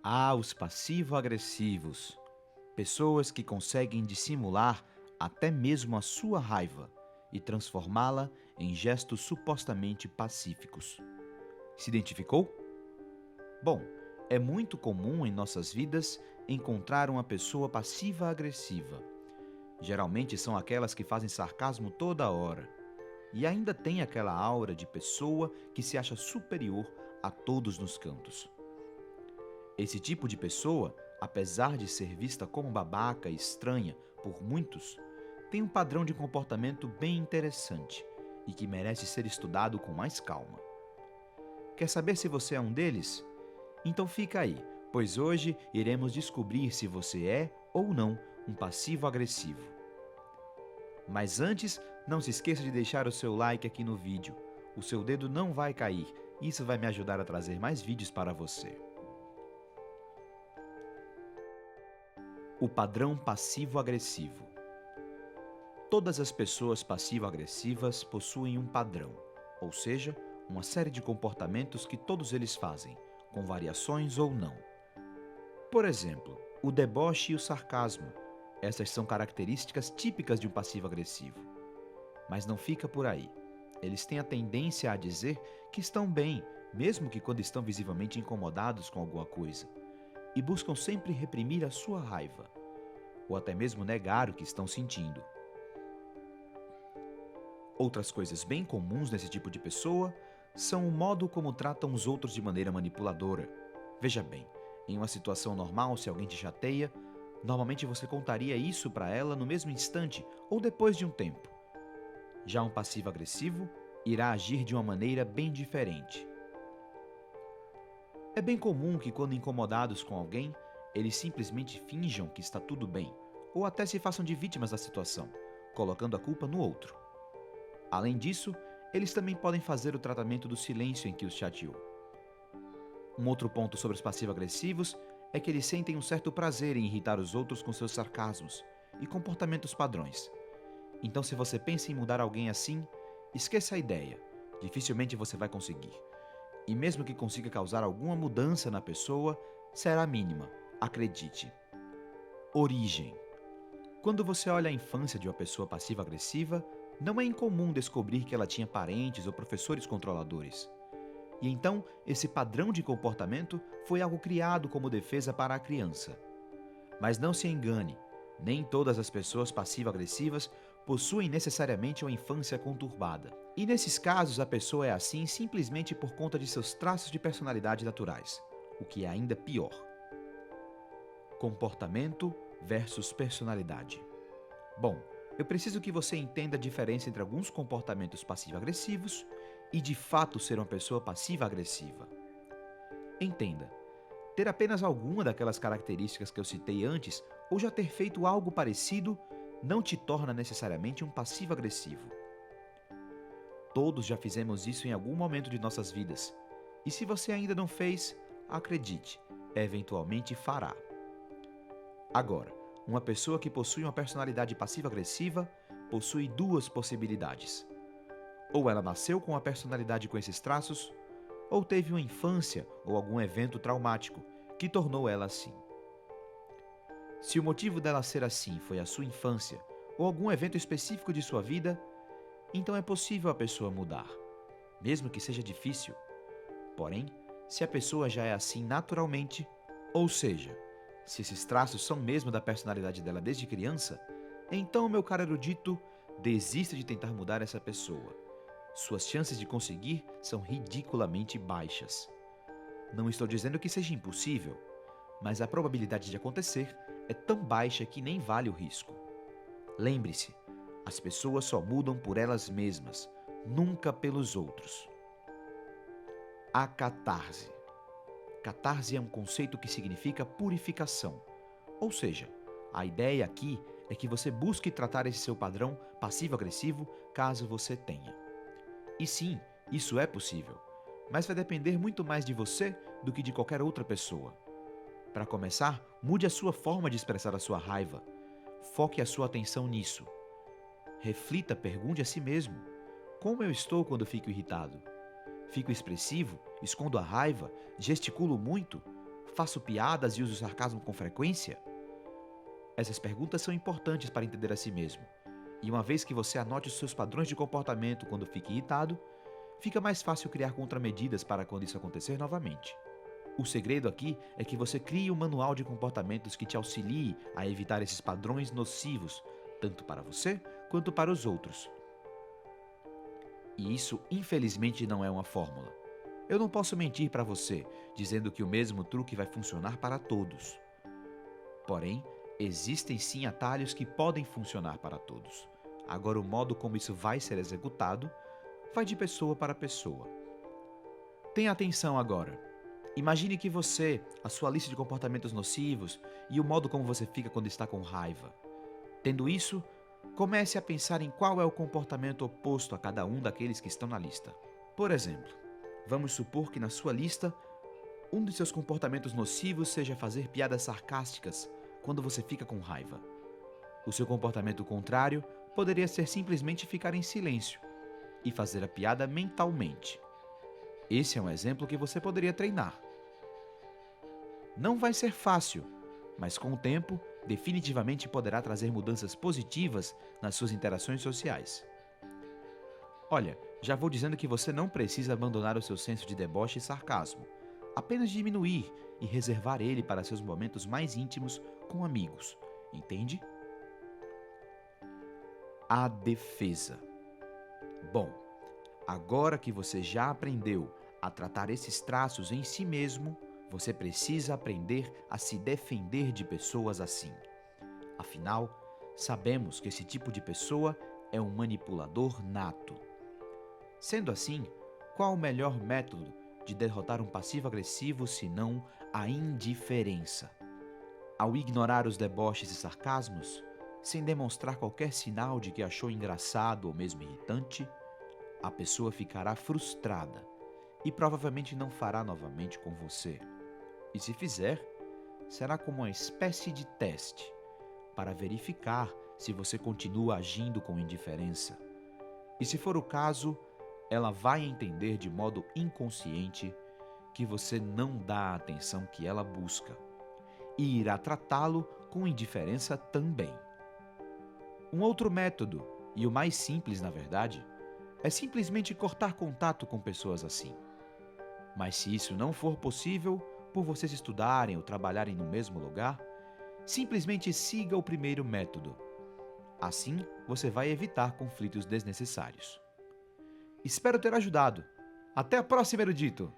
Há os passivo-agressivos, pessoas que conseguem dissimular até mesmo a sua raiva e transformá-la em gestos supostamente pacíficos. Se identificou? Bom, é muito comum em nossas vidas encontrar uma pessoa passiva-agressiva. Geralmente são aquelas que fazem sarcasmo toda hora e ainda tem aquela aura de pessoa que se acha superior a todos nos cantos. Esse tipo de pessoa, apesar de ser vista como babaca e estranha por muitos, tem um padrão de comportamento bem interessante e que merece ser estudado com mais calma. Quer saber se você é um deles? Então fica aí, pois hoje iremos descobrir se você é ou não um passivo-agressivo. Mas antes, não se esqueça de deixar o seu like aqui no vídeo. O seu dedo não vai cair, isso vai me ajudar a trazer mais vídeos para você. O padrão passivo-agressivo. Todas as pessoas passivo-agressivas possuem um padrão, ou seja, uma série de comportamentos que todos eles fazem, com variações ou não. Por exemplo, o deboche e o sarcasmo. Essas são características típicas de um passivo-agressivo. Mas não fica por aí. Eles têm a tendência a dizer que estão bem, mesmo que quando estão visivelmente incomodados com alguma coisa, e buscam sempre reprimir a sua raiva, ou até mesmo negar o que estão sentindo. Outras coisas bem comuns nesse tipo de pessoa são o modo como tratam os outros de maneira manipuladora. Veja bem, em uma situação normal, se alguém te chateia, normalmente você contaria isso para ela no mesmo instante ou depois de um tempo. Já um passivo-agressivo irá agir de uma maneira bem diferente. É bem comum que, quando incomodados com alguém, eles simplesmente finjam que está tudo bem, ou até se façam de vítimas da situação, colocando a culpa no outro. Além disso, eles também podem fazer o tratamento do silêncio em que os chateou. Um outro ponto sobre os passivo-agressivos é que eles sentem um certo prazer em irritar os outros com seus sarcasmos e comportamentos padrões. Então, se você pensa em mudar alguém assim, esqueça a ideia. Dificilmente você vai conseguir. E mesmo que consiga causar alguma mudança na pessoa, será mínima, acredite. Origem. Quando você olha a infância de uma pessoa passiva-agressiva, não é incomum descobrir que ela tinha parentes ou professores controladores. E então, esse padrão de comportamento foi algo criado como defesa para a criança. Mas não se engane, nem todas as pessoas passivo-agressivas possuem necessariamente uma infância conturbada. E nesses casos, a pessoa é assim simplesmente por conta de seus traços de personalidade naturais, o que é ainda pior. Comportamento versus personalidade. Bom, eu preciso que você entenda a diferença entre alguns comportamentos passivo-agressivos e de fato ser uma pessoa passiva-agressiva. Entenda, ter apenas alguma daquelas características que eu citei antes ou já ter feito algo parecido não te torna necessariamente um passivo-agressivo. Todos já fizemos isso em algum momento de nossas vidas, e se você ainda não fez, acredite, eventualmente fará. Agora, uma pessoa que possui uma personalidade passiva-agressiva possui duas possibilidades. Ou ela nasceu com a personalidade com esses traços, ou teve uma infância ou algum evento traumático que tornou ela assim. Se o motivo dela ser assim foi a sua infância ou algum evento específico de sua vida, então é possível a pessoa mudar, mesmo que seja difícil. Porém, se a pessoa já é assim naturalmente, ou seja, se esses traços são mesmo da personalidade dela desde criança, então, meu caro erudito, desista de tentar mudar essa pessoa. Suas chances de conseguir são ridiculamente baixas. Não estou dizendo que seja impossível, mas a probabilidade de acontecer é tão baixa que nem vale o risco. Lembre-se, as pessoas só mudam por elas mesmas, nunca pelos outros. A catarse. Catarse é um conceito que significa purificação. Ou seja, a ideia aqui é que você busque tratar esse seu padrão passivo-agressivo caso você tenha. E sim, isso é possível, mas vai depender muito mais de você do que de qualquer outra pessoa. Para começar, mude a sua forma de expressar a sua raiva. Foque a sua atenção nisso. Reflita, pergunte a si mesmo: como eu estou quando fico irritado? Fico expressivo? Escondo a raiva? Gesticulo muito? Faço piadas e uso sarcasmo com frequência? Essas perguntas são importantes para entender a si mesmo. E uma vez que você anote os seus padrões de comportamento quando fica irritado, fica mais fácil criar contramedidas para quando isso acontecer novamente. O segredo aqui é que você crie um manual de comportamentos que te auxilie a evitar esses padrões nocivos, tanto para você quanto para os outros. E isso, infelizmente, não é uma fórmula. Eu não posso mentir para você, dizendo que o mesmo truque vai funcionar para todos. Porém, existem sim atalhos que podem funcionar para todos. Agora, o modo como isso vai ser executado vai de pessoa para pessoa. Tenha atenção agora. Imagine que você, a sua lista de comportamentos nocivos e o modo como você fica quando está com raiva. Tendo isso, comece a pensar em qual é o comportamento oposto a cada um daqueles que estão na lista. Por exemplo, vamos supor que na sua lista, um de seus comportamentos nocivos seja fazer piadas sarcásticas quando você fica com raiva. O seu comportamento contrário poderia ser simplesmente ficar em silêncio e fazer a piada mentalmente. Esse é um exemplo que você poderia treinar. Não vai ser fácil, mas com o tempo, definitivamente poderá trazer mudanças positivas nas suas interações sociais. Olha, já vou dizendo que você não precisa abandonar o seu senso de deboche e sarcasmo, apenas diminuir e reservar ele para seus momentos mais íntimos com amigos, entende? A defesa. Bom, agora que você já aprendeu a tratar esses traços em si mesmo, você precisa aprender a se defender de pessoas assim. Afinal, sabemos que esse tipo de pessoa é um manipulador nato. Sendo assim, qual o melhor método de derrotar um passivo-agressivo senão a indiferença? Ao ignorar os deboches e sarcasmos, sem demonstrar qualquer sinal de que achou engraçado ou mesmo irritante, a pessoa ficará frustrada e provavelmente não fará novamente com você. E se fizer, será como uma espécie de teste para verificar se você continua agindo com indiferença. E se for o caso, ela vai entender de modo inconsciente que você não dá a atenção que ela busca e irá tratá-lo com indiferença também. Um outro método, e o mais simples na verdade, é simplesmente cortar contato com pessoas assim. Mas se isso não for possível, por vocês estudarem ou trabalharem no mesmo lugar, simplesmente siga o primeiro método. Assim, você vai evitar conflitos desnecessários. Espero ter ajudado. Até a próxima, erudito!